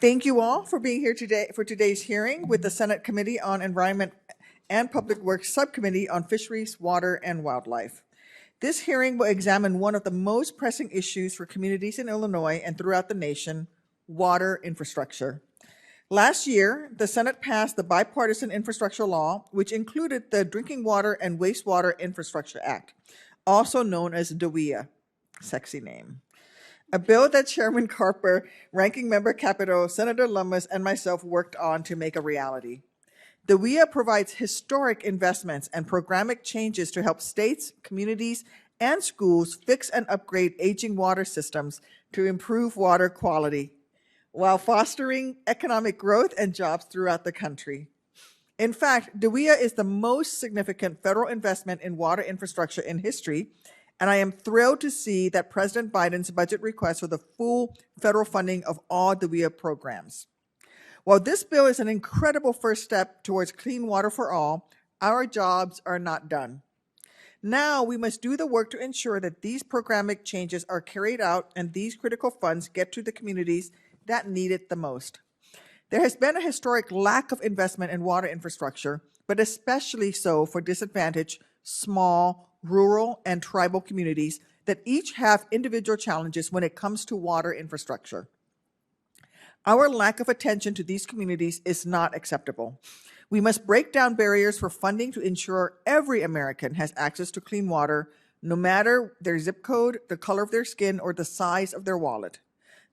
Thank you all for being here today for today's hearing with the Senate Committee on Environment and Public Works Subcommittee on Fisheries, Water, and Wildlife. This hearing will examine one of the most pressing issues for communities in Illinois and throughout the nation, water infrastructure. Last year, the Senate passed the Bipartisan Infrastructure Law, which included the Drinking Water and Wastewater Infrastructure Act, also known as DWIA, sexy name. A bill that Chairman Carper, Ranking Member Capito, Senator Lummis, and myself worked on to make a reality. The WIA provides historic investments and programmatic changes to help states, communities, and schools fix and upgrade aging water systems to improve water quality, while fostering economic growth and jobs throughout the country. In fact, DWIA is the most significant federal investment in water infrastructure in history, and I am thrilled to see that President Biden's budget request for the full federal funding of all DWIA programs. While this bill is an incredible first step towards clean water for all, our jobs are not done. Now we must do the work to ensure that these programmatic changes are carried out and these critical funds get to the communities that need it the most. There has been a historic lack of investment in water infrastructure, but especially so for disadvantaged, small, rural, and tribal communities that each have individual challenges when it comes to water infrastructure. Our lack of attention to these communities is not acceptable. We must break down barriers for funding to ensure every American has access to clean water, no matter their zip code, the color of their skin, or the size of their wallet.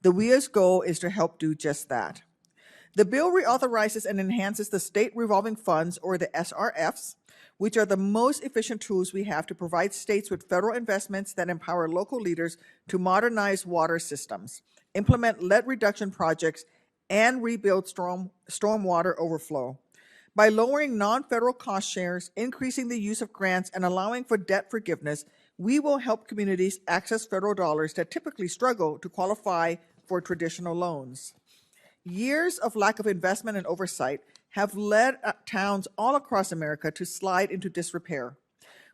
The WIA's goal is to help do just that. The bill reauthorizes and enhances the state revolving funds, or the SRFs, which are the most efficient tools we have to provide states with federal investments that empower local leaders to modernize water systems, implement lead reduction projects, and rebuild stormwater overflow. By lowering non-federal cost shares, increasing the use of grants, and allowing for debt forgiveness, we will help communities access federal dollars that typically struggle to qualify for traditional loans. Years of lack of investment and oversight have led towns all across America to slide into disrepair.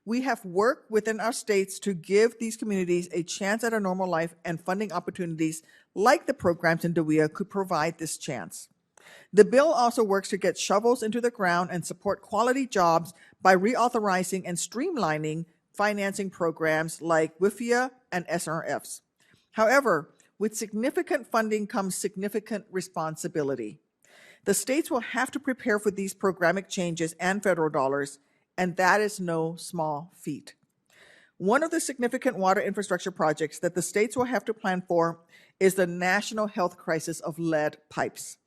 We have worked within our states to give these communities a chance at a normal life, and funding opportunities like the programs in DWIA could provide this chance. The bill also works to get shovels into the ground and support quality jobs by reauthorizing and streamlining financing programs like WIFIA and SRFs. However, with significant funding comes significant responsibility. The states will have to prepare for these programmatic changes and federal dollars, and that is no small feat. One of the significant water infrastructure projects that the states will have to plan for is the national health crisis of lead pipes.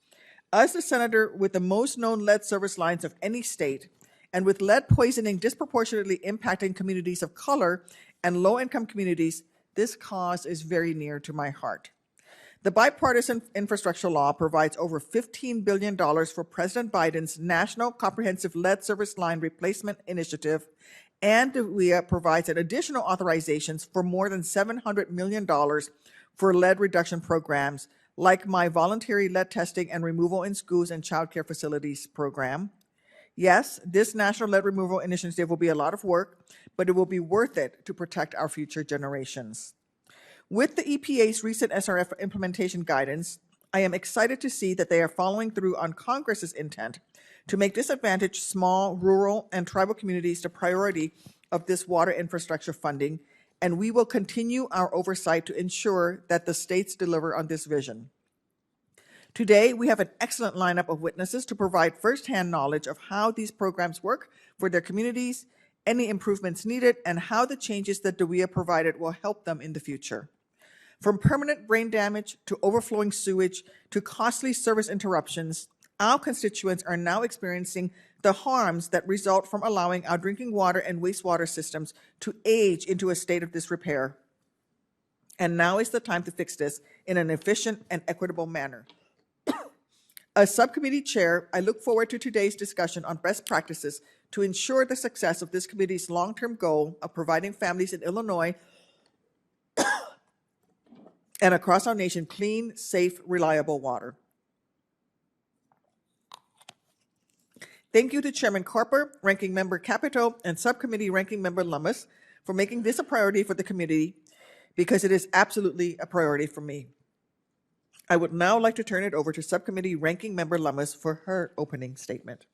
As the senator with the most known lead service lines of any state, and with lead poisoning disproportionately impacting communities of color and low-income communities, this cause is very near to my heart. The Bipartisan Infrastructure Law provides over $15 billion for President Biden's National Comprehensive Lead Service Line Replacement Initiative, and DWIA provides an additional authorizations for more than $700 million for lead reduction programs, like my voluntary lead testing and removal in schools and child care facilities program. Yes, this National Lead Removal Initiative will be a lot of work, but it will be worth it to protect our future generations. With the EPA's recent SRF implementation guidance, I am excited to see that they are following through on Congress's intent to make disadvantaged small, rural, and tribal communities the priority of this water infrastructure funding, and we will continue our oversight to ensure that the states deliver on this vision. Today, we have an excellent lineup of witnesses to provide firsthand knowledge of how these programs work for their communities, any improvements needed, and how the changes that DWIA provided will help them in the future. From permanent brain damage to overflowing sewage to costly service interruptions, our constituents are now experiencing the harms that result from allowing our drinking water and wastewater systems to age into a state of disrepair. And now is the time to fix this in an efficient and equitable manner. As subcommittee chair, I look forward to today's discussion on best practices to ensure the success of this committee's long-term goal of providing families in Illinois and across our nation clean, safe, reliable water. Thank you to Chairman Carper, Ranking Member Capito, and Subcommittee Ranking Member Lummis for making this a priority for the committee, because it is absolutely a priority for me. I would now like to turn it over to Subcommittee Ranking Member Lummis for her opening statement.